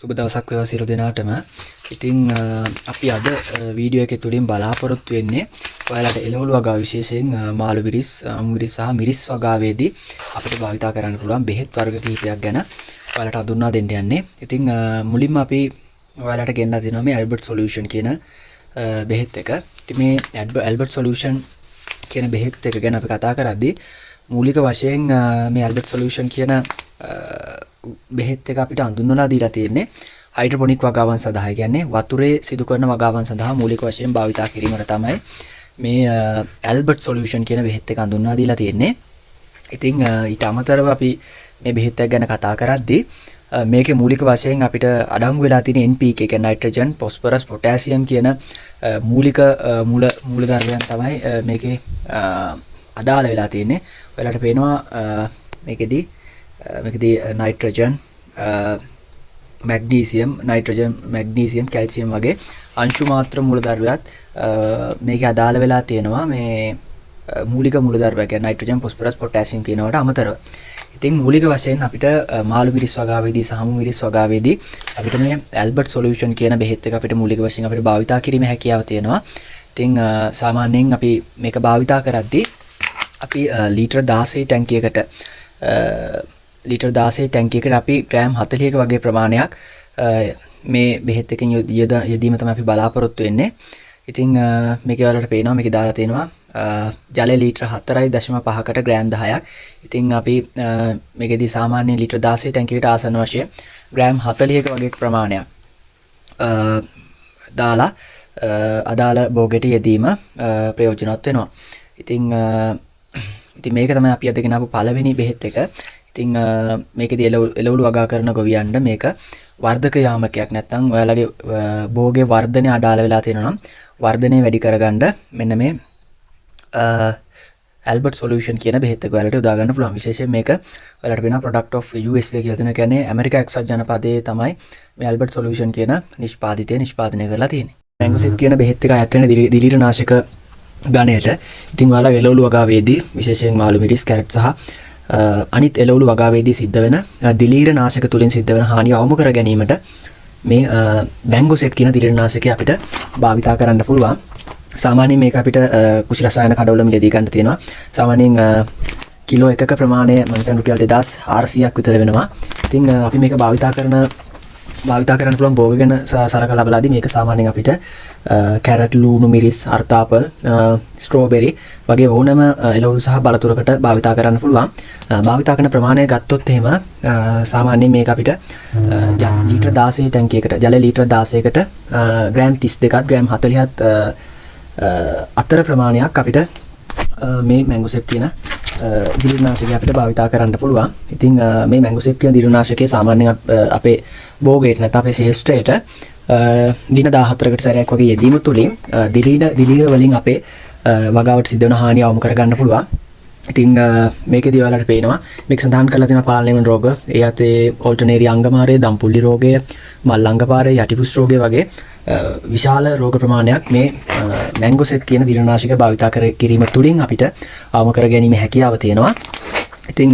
සුබ දවසක් වේවා සියලු දෙනාටම. ඉතින් අපි අද වීඩියෝ එකේ තුලින් බලාපොරොත්තු වෙන්නේ ඔයාලට එළවලු වගාව විශේෂයෙන් මාළු මිරිස්, අමු මිරිස් සහ මිරිස් වගාවේදී අපිට භාවිතා කරන්න පුළුවන් බෙහෙත් වර්ග කිහිපයක් ගැන ඔයාලට හඳුන්වා දෙන්න යන්නේ. ඉතින් මුලින්ම අපි ඔයාලට ගෙන්නලා දෙනවා මේ ඇල්බර්ට් සොලියුෂන් කියන බෙහෙත් එක. ඉතින් මේ ඇල්බර්ට් සොලියුෂන් කියන බෙහෙත් එක ගැන අපි කතා කරද්දී මූලික වශයෙන් මේ ඇල්බර්ට් සොලියුෂන් කියන බෙහෙත් එක අපිට හඳුන්වලා දීලා තියෙන්නේ හයිඩ්‍රොපොනික් වගාවන් සඳහා. ඒ කියන්නේ වතුරේ සිදු කරන වගාවන් සඳහා මූලික වශයෙන් භාවිතා කිරීමට තමයි මේ ඇල්බර්ට් සොලියුෂන් කියන බෙහෙත් එක හඳුන්වලා දීලා තියෙන්නේ. ඉතින් ඊට අමතරව අපි මේ බෙහෙත් එක ගැන කතා කරද්දී මේකේ මූලික වශයෙන් අපිට අඩංගු වෙලා තියෙන NPK කියන්නේ නයිට්‍රජන්, ෆොස්ෆරස්, පොටෑසියම් කියන මූලික මූලධර්මයන් තමයි මේකේ අදාළ වෙලා තියෙන්නේ. ඔයාලට පේනවා මේකෙදී නයිට්‍රජන්, මැග්නීසියම්, කැල්සියම් වගේ අංශු මාත්‍ර මූලධර්මයක් මේකේ අදාළ වෙලා තියෙනවා මේ මූලික මූලධර්මයක් කියන්නේ නයිට්‍රජන්, ෆොස්ෆරස්, පොටෑසියම් කියනවට අමතරව. ඉතින් මූලික වශයෙන් අපිට මාළු මිරිස් වගාවේදී සහ අමු මිරිස් වගාවේදී අපිට මේ ඇල්බර්ට් සොලියුෂන් කියන බෙහෙත් එක අපිට මූලික වශයෙන් අපිට භාවිතා කිරීමේ හැකියාව තියෙනවා. ඉතින් සාමාන්‍යයෙන් අපි මේක භාවිතා කරද්දී අපි ලීටර් 16 ටැංකියකට අපි ග්‍රෑම් 40ක වගේ ප්‍රමාණයක් මේ බෙහෙත් එකෙන් යෙදීම තමයි අපි බලාපොරොත්තු වෙන්නේ. ඉතින් මේකේ වලට පේනවා මේකේ දාලා තියෙනවා ජලය ලීටර් 4.5කට ග්‍රෑම් 10ක්. ඉතින් අපි මේකෙදී සාමාන්‍ය ලීටර් 16 ටැංකියකට ආසන්න වශයෙන් ග්‍රෑම් 40ක වගේ ප්‍රමාණයක් දාලා අදාළ භෝගයට යෙදීම ප්‍රයෝජනවත් වෙනවා. ඉතින් මේක තමයි අපි අද ගෙනාවු පළවෙනි බෙහෙත් එක. ඉතින් මේකෙදී එළවලු වගා කරන ගොවියන්ට මේක වර්ධක යාමකයක් නැත්නම් ඔයාලගේ භෝගයේ වර්ධනය අඩාල වෙලා තියෙනවා නම් වර්ධනය වැඩි කරගන්න මෙන්න මේ ඇල්බර්ට් සොලියුෂන් කියන බෙහෙත් එක ඔයාලට යොදා ගන්න පුළුවන්. විශේෂයෙන් මේක ඔයාලට වෙන ප්‍රොඩක්ට් ඔෆ් USA කියලා තියෙනවා. කියන්නේ ඇමරිකා එක්සත් ජනපදයේ තමයි මේ ඇල්බර්ට් සොලියුෂන් කියන නිෂ්පාදනය කරලා තියෙන්නේ. මැංගෝසිප් කියන බෙහෙත් එක අයත් වෙන දිලීරනාශක ගණයට. ඉතින් ඔයාලා එළවලු වගාවේදී විශේෂයෙන් මාළු මිරිස්, කැරට් සහ අනිත් එළවලු වගාවේදී සිද්ධ වෙන දිලීරනාශක තුලින් සිද්ධ වෙන හානිය අවම කර ගැනීමට මේ මැංගෝසෙප් කියන දිලීරනාශකය අපිට භාවිතා කරන්න පුළුවන්. සාමාන්‍යයෙන් මේක අපිට කුෂි රසායන කඩවල මිලදී ගන්න තියෙනවා. සාමාන්‍යයෙන් කිලෝ එකක ප්‍රමාණය මම හිතන්නේ රුපියල් 2400ක් විතර වෙනවා. ඉතින් අපි මේක භාවිතා කරන්න පුළුවන් භෝග ගැන සලකලා බලද්දී මේක සාමාන්‍යයෙන් අපිට කැරට්, ලුණු මිරිස්, අර්තාපල්, ස්ට්‍රෝබෙරි වගේ ඕනම එළවලු සහ බලතුරකට භාවිතා කරන්න පුළුවන්. භාවිතා කරන ප්‍රමාණය ගත්තොත් එහෙම සාමාන්‍යයෙන් මේක අපිට ලීටර් 16 ටැංකියකට ජල ලීටර් 16කට ග්‍රෑම් 32ක් ග්‍රෑම් 40ක් අතර ප්‍රමාණයක් අපිට මේ මැංගෝසෙප් කියන දිලීරනාශකය අපිට භාවිතා කරන්න පුළුවන්. ඉතින් මේ මැංගෝසෙප් කියන දිලීරනාශකය සාමාන්‍යයෙන් අපේ භෝගයට නැත්නම් අපේ ශේෂ්ත්‍රයට දින 14කට සැරයක් වගේ යෙදීම තුළින් දිලීර වලින් අපේ වගාවට සිද්ධ වෙන හානිය අවම කරගන්න පුළුවන්. ඉතින් මේකේදී ඔයාලට පේනවා මේක සඳහන් කරලා තියෙන පාලනය වෙන රෝග, ඒ අතේ ඕල්ටර්නේරිය අංගමාරය, දම්පුල්ලි රෝගය, මල් අංගපාරය, යටිපුස් රෝගය වගේ විශාල රෝග ප්‍රමාණයක් මේ මැංගෝසෙප් කියන දිලීරනාශක භාවිතා කිරීම තුළින් අපිට අවම කර ගැනීම හැකියාව තියෙනවා. ඉතින්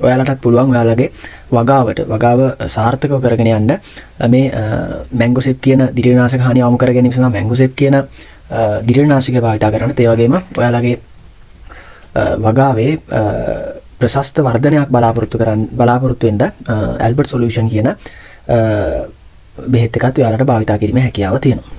ඔයාලටත් පුළුවන් ඔයාලගේ වගාව සාර්ථකව කරගෙන යන්න මේ මැංගෝසෙප් කියන දිලීරනාශක හානිය අවම කර ගැනීම සඳහා මැංගෝසෙප් කියන දිලීරනාශකය භාවිතා කරන්න. ඒ වගේම ඔයාලගේ වගාවේ ප්‍රශස්ත වර්ධනයක් බලාපොරොත්තු වෙන්න ඇල්බර්ට් සොලියුෂන් කියන බෙහෙත් එකත් ඔයාලට භාවිතා කිරීමේ හැකියාව තියෙනවා.